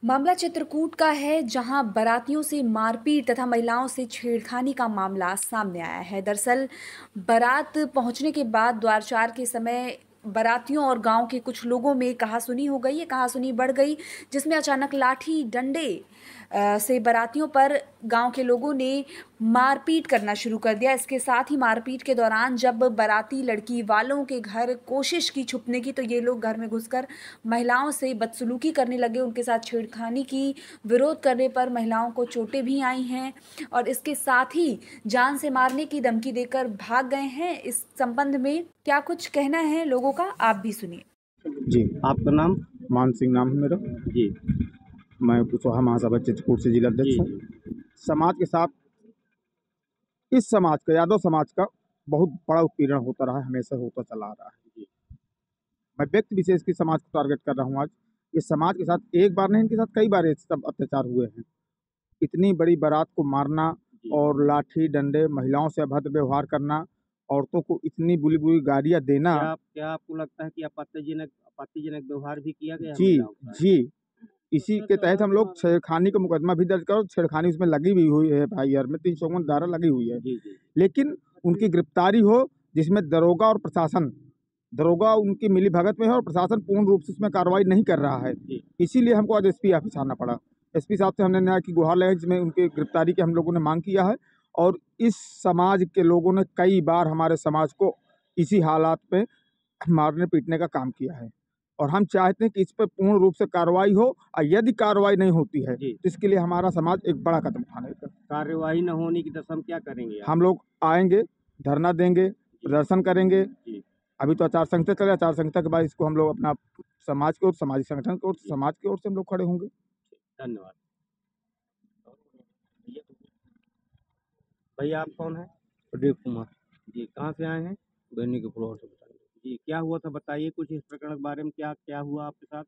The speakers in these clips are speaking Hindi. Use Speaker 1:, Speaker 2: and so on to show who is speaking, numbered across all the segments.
Speaker 1: मामला चित्रकूट का है जहां बारातियों से मारपीट तथा महिलाओं से छेड़खानी का मामला सामने आया है। दरअसल बारात पहुंचने के बाद द्वारचार के समय बारातियों और गांव के कुछ लोगों में कहासुनी हो गई। ये कहासुनी बढ़ गई जिसमें अचानक लाठी डंडे से बारातियों पर गांव के लोगों ने मारपीट करना शुरू कर दिया। इसके साथ ही मारपीट के दौरान जब बाराती लड़की वालों के घर कोशिश की छुपने की तो ये लोग घर में घुसकर महिलाओं से बदसलूकी करने लगे, उनके साथ छेड़खानी की। विरोध करने पर महिलाओं को चोटें भी आई हैं और इसके साथ ही जान से मारने की धमकी देकर भाग गए हैं। इस संबंध में क्या कुछ कहना है लोगों का, आप भी सुनिए।
Speaker 2: जी, आपका नाम?
Speaker 3: मान सिंह नाम है मेरा।
Speaker 2: जी,
Speaker 3: मैं कुशवाहा महासभा चित्रकूट से जिला
Speaker 2: जी,
Speaker 3: अध्यक्ष हूँ।
Speaker 2: जी,
Speaker 3: समाज के साथ इस समाज का, यादव समाज का बहुत बड़ा उत्पीड़न होता रहा है, हमेशा होता चला आ रहा है।
Speaker 2: जी,
Speaker 3: मैं व्यक्ति विशेष की समाज को टारगेट कर रहा हूँ आज। इस समाज के साथ एक बार नहीं, इनके साथ कई बार ये सब अत्याचार हुए हैं। इतनी बड़ी बारात को मारना
Speaker 2: जी।
Speaker 3: और लाठी डंडे, महिलाओं से अभद्र व्यवहार करना, औरतों को इतनी बुरी-बुरी गालियाँ देना।
Speaker 2: क्या आपको लगता है कि आपत्तिजनक व्यवहार भी किया गया है
Speaker 3: जी,
Speaker 2: महिलाओं के साथ?
Speaker 3: जी। इसी के तहत हम लोग छेड़खानी का मुकदमा भी दर्ज करो। छेड़खानी उसमें लगी भी हुई है, एफआईआर में 351 धारा लगी हुई है।
Speaker 2: जी, जी,
Speaker 3: लेकिन उनकी गिरफ्तारी हो, जिसमें दरोगा उनकी मिलीभगत में है और प्रशासन पूर्ण रूप से उसमें कार्रवाई नहीं कर रहा है।
Speaker 2: जी,
Speaker 3: इसीलिए हमको आज एसपी ऑफिस आना पड़ा। एसपी साहब से हमने न्याय की गुहार लगाई, जिसमें उनकी गिरफ्तारी की हम लोगों ने मांग किया है। और इस समाज के लोगों ने कई बार हमारे समाज को इसी हालात पे मारने पीटने का काम किया है और हम चाहते हैं कि इस पर पूर्ण रूप से कार्रवाई हो। और यदि कार्रवाई नहीं होती है
Speaker 2: जी।
Speaker 3: तो इसके लिए हमारा समाज एक बड़ा कदम उठानेगा।
Speaker 2: कार्यवाही न होने की दशा में क्या करेंगे आप?
Speaker 3: हम लोग आएंगे, धरना देंगे, प्रदर्शन करेंगे।
Speaker 2: जी,
Speaker 3: अभी तो आचार संहिता चले, आचार संहिता के बाद इसको हम लोग अपना समाज की ओर, सामाजिक संगठन की ओर,
Speaker 2: जी।
Speaker 3: समाज की ओर से हम लोग खड़े होंगे।
Speaker 2: धन्यवाद। भैया आप कौन हैं?
Speaker 4: प्रदीप कुमार,
Speaker 2: जी, कहाँ से आए हैं?
Speaker 4: बेनी के फ्लोर से बताइए।
Speaker 2: जी, क्या हुआ था बताइए कुछ इस प्रकरण के बारे में, क्या क्या हुआ आपके साथ?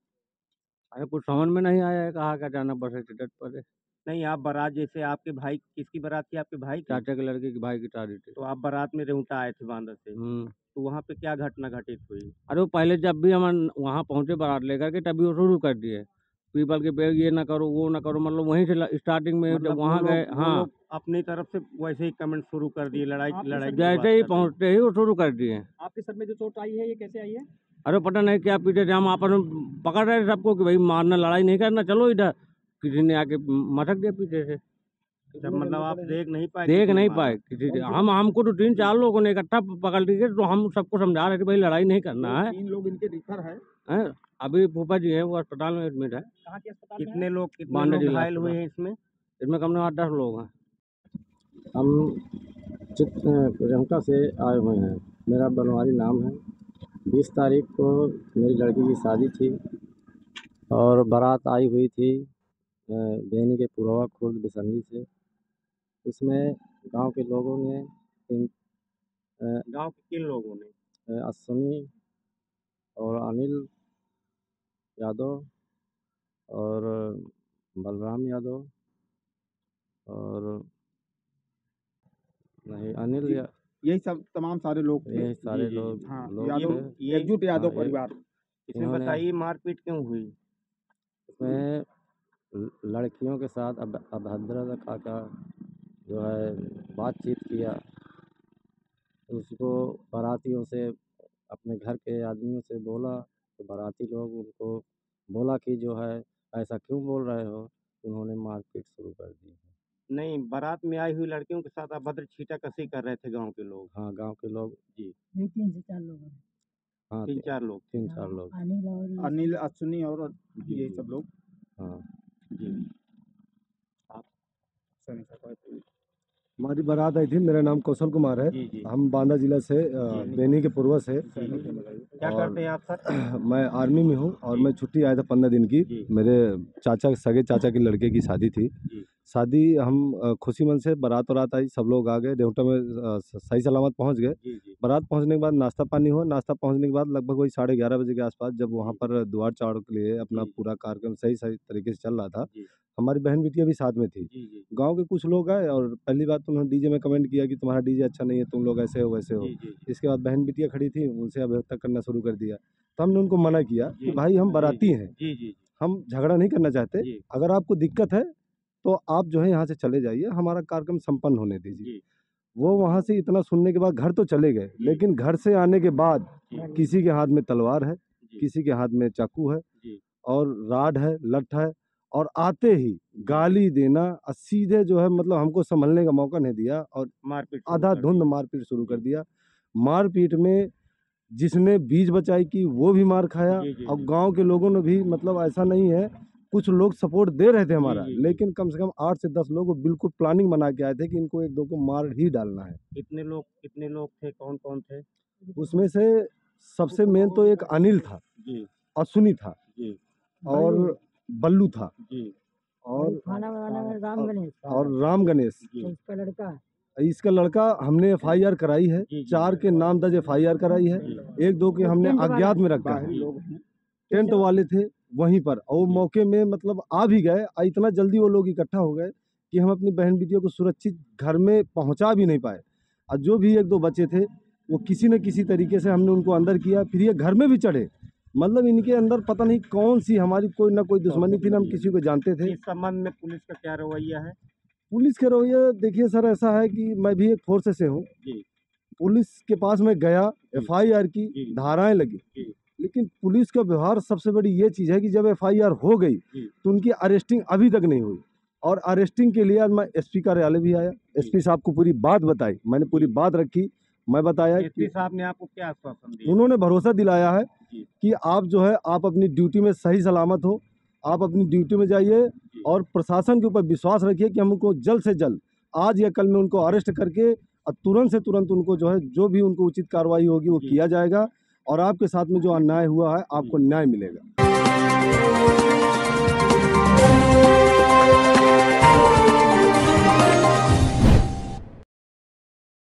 Speaker 4: अरे कुछ समझ में नहीं आया है, कहाँ का जाना बस टिकट पर है।
Speaker 2: नहीं, आप बारात जैसे आपके भाई किसकी बारात थी? आपके भाई की?
Speaker 4: चाचा के लड़के की भाई की शादी थी।
Speaker 2: तो आप बारात में रेवटा आए थे बांदा से,
Speaker 4: हम्म।
Speaker 2: तो वहाँ पे क्या घटना घटित हुई?
Speaker 4: अरे वो पहले जब भी हम वहाँ पहुँचे बारात लेकर के तभी वो शुरू कर दिए पीपल के पेड़, ये ना करो वो ना करो, मतलब वहीं से स्टार्टिंग में जब वहाँ गए।
Speaker 2: वो
Speaker 4: हाँ,
Speaker 2: लोग अपनी तरफ से वैसे ही कमेंट शुरू कर दिए, लड़ाई की
Speaker 4: जैसे ही
Speaker 2: बात करते।
Speaker 4: पहुँचते ही वो शुरू कर दिए।
Speaker 2: आपके सर में जो चोट आई है ये कैसे आई है?
Speaker 4: अरे पता नहीं क्या पीटे थे, हम आपस में पकड़ रहे थे सबको कि भाई मारना, लड़ाई नहीं करना, चलो इधर। किसी ने आके मटक दिया पीछे से।
Speaker 2: जब मतलब आप देख नहीं पाए?
Speaker 4: देख
Speaker 2: किसी ने
Speaker 4: नहीं
Speaker 2: मारा?
Speaker 4: पाए किसी से। हमको तो 3-4 लोगों ने इकट्ठा पकड़ लिए, तो हम सबको समझा रहे थे भाई लड़ाई नहीं करना है।
Speaker 3: 3 लोग इनके रिफर है।
Speaker 4: हैं? अभी फूफा जी हैं, वो अस्पताल में एडमिट है।
Speaker 2: कहाँ के अस्पताल में? कितने लोग
Speaker 4: बांदा जिला
Speaker 2: घायल हुए
Speaker 4: अस्पताल।
Speaker 2: हैं इसमें?
Speaker 4: इसमें कम से कम 8-10 लोग हैं।
Speaker 5: हम प्रियंका से आए हुए हैं। मेरा बनवारी नाम है। 20 तारीख को मेरी लड़की की शादी थी और बारात आई हुई थी बेनी के पुरवा खुर्द बिसन्नी से। उसमें गांव के लोगों ने
Speaker 2: गांव के किन लोगों ने?
Speaker 5: अश्विनी और अनिल यादव और बलराम यादव और नहीं अनिल
Speaker 3: जी, यही सब तमाम सारे लोग थे।
Speaker 5: ये सारे
Speaker 2: जी,
Speaker 5: लोग
Speaker 3: हाँ,
Speaker 5: लोग
Speaker 3: यादव
Speaker 5: थे।
Speaker 3: एकजुट यादव
Speaker 5: हाँ,
Speaker 3: परिवार।
Speaker 2: इसमें
Speaker 5: इन्होंने
Speaker 2: बताइए मारपीट क्यों हुई?
Speaker 5: इसमें लड़कियों के साथ अभद्रता का जो है बातचीत किया। उसको बारातियों से, अपने घर के आदमियों से बोला, तो बाराती लोग उनको बोला कि जो है ऐसा क्यों बोल रहे हो। उन्होंने मारपीट शुरू कर दी।
Speaker 2: नहीं, बारात में आई हुई लड़कियों के साथ अभद्र छीटाकशी कर रहे थे गांव के लोग।
Speaker 5: हाँ, गांव के लोग।
Speaker 2: जी,
Speaker 6: 3 से 4 लोग हैं।
Speaker 5: हाँ,
Speaker 2: 3-4 लोग।
Speaker 5: 3-4 लोग।
Speaker 3: अनिल, अश्विनी और
Speaker 2: जी,
Speaker 3: ये
Speaker 2: जी।
Speaker 3: सब लोग।
Speaker 5: हाँ,
Speaker 2: जी,
Speaker 7: हमारी बारात आई थी। मेरा नाम कौशल कुमार है।
Speaker 2: जी, जी।
Speaker 7: हम बांदा जिला से बेनी के पूर्व से।
Speaker 2: क्या करते हैं आप सर?
Speaker 7: मैं आर्मी में हूँ और मैं छुट्टी आया था 15 दिन की।
Speaker 2: जी।
Speaker 7: मेरे सगे चाचा के लड़के की शादी थी।
Speaker 2: जी।
Speaker 7: शादी हम खुशी मन से बारात आई, सब लोग आ गए देवटा में, सही सलामत पहुँच गए।
Speaker 2: जी, जी।
Speaker 7: बारात पहुँचने के बाद नाश्ता पानी हुआ। नाश्ता पहुँचने के बाद लगभग वही 11:30 बजे के आसपास, जब वहाँ पर द्वार चढ़ाव के लिए अपना
Speaker 2: जी।
Speaker 7: पूरा कार्यक्रम सही तरीके से चल रहा था,
Speaker 2: जी।
Speaker 7: हमारी बहन बिटिया भी साथ में थी।
Speaker 2: जी, जी।
Speaker 7: गांव के कुछ लोग आए और पहली बात तो उन्होंने डीजे में कमेंट किया कि तुम्हारा डीजे अच्छा नहीं है, तुम लोग ऐसे हो वैसे हो।
Speaker 2: जी, जी।
Speaker 7: इसके बाद बहन बिटिया खड़ी थी, उनसे अभद्रता करना शुरू कर दिया। तो हमने उनको मना किया कि
Speaker 2: जी।
Speaker 7: भाई हम बाराती हैं,
Speaker 2: जी, जी।
Speaker 7: हम झगड़ा नहीं करना चाहते।
Speaker 2: जी।
Speaker 7: अगर आपको दिक्कत है तो आप जो है यहाँ से चले जाइए, हमारा कार्यक्रम संपन्न होने दीजिए।
Speaker 2: जी।
Speaker 7: वो वहाँ से इतना सुनने के बाद घर तो चले गए, लेकिन घर से आने के बाद किसी के हाथ में तलवार है, किसी के हाथ में चाकू है
Speaker 2: जी।
Speaker 7: और राड है, लठ है, और आते ही गाली देना और सीधे जो है मतलब हमको संभलने का मौका नहीं दिया और
Speaker 2: मारपीट
Speaker 7: आधा धुंध मारपीट शुरू कर दिया। मारपीट में जिसने बीज बचाई की वो भी मार खाया और गांव के लोगों ने भी, मतलब ऐसा नहीं है, कुछ लोग सपोर्ट दे रहे थे हमारा, लेकिन कम से कम 8 से 10 लोग बिल्कुल प्लानिंग बना के आए थे कि इनको एक दो को मार ही डालना है।
Speaker 2: कितने लोग थे, कौन कौन थे?
Speaker 7: उसमें से सबसे मेन तो एक अनिल था,
Speaker 2: जी।
Speaker 7: अश्विनी था,
Speaker 2: जी।
Speaker 7: और बल्लू था,
Speaker 2: जी।
Speaker 7: और
Speaker 6: खाना बनाने में
Speaker 7: राम गणेश। इसका लड़का हमने FIR कराई है, 4 के नाम दर्ज FIR कराई है, 1-2 के हमने अज्ञात में रखा है। टेंट वाले थे वहीं पर, और वो मौके में मतलब आ भी गए, इतना जल्दी वो लोग इकट्ठा हो गए कि हम अपनी बहन बेटियों को सुरक्षित घर में पहुंचा भी नहीं पाए। और जो भी 1-2 बच्चे थे वो किसी न किसी तरीके से हमने उनको अंदर किया, फिर ये घर में भी चढ़े। मतलब इनके अंदर पता नहीं कौन सी हमारी कोई ना कोई दुश्मनी थी, ना हम किसी को जानते थे।
Speaker 2: इस संबंध में पुलिस का क्या रवैया है?
Speaker 7: पुलिस का रवैया देखिए सर, ऐसा है कि मैं भी एक फोर्स से हूँ। पुलिस के पास में गया, FIR की धाराएं लगी, लेकिन पुलिस का व्यवहार, सबसे बड़ी ये चीज़ है कि जब FIR हो गई तो उनकी अरेस्टिंग अभी तक नहीं हुई। और अरेस्टिंग के लिए आज मैं SP कार्यालय भी आया, SP साहब को पूरी बात बताई, मैंने पूरी बात रखी। मैं बताया
Speaker 2: SP साहब ने आपको क्या आश्वासन दिया?
Speaker 7: उन्होंने भरोसा दिलाया है कि आप जो है आप अपनी ड्यूटी में सही सलामत हो, आप अपनी ड्यूटी में जाइए और प्रशासन के ऊपर विश्वास रखिए कि हम उनको जल्द से जल्द, आज या कल में उनको अरेस्ट करके और तुरंत से तुरंत उनको जो है जो भी उनको उचित कार्रवाई होगी वो किया जाएगा, और आपके साथ में जो अन्याय हुआ है आपको न्याय मिलेगा।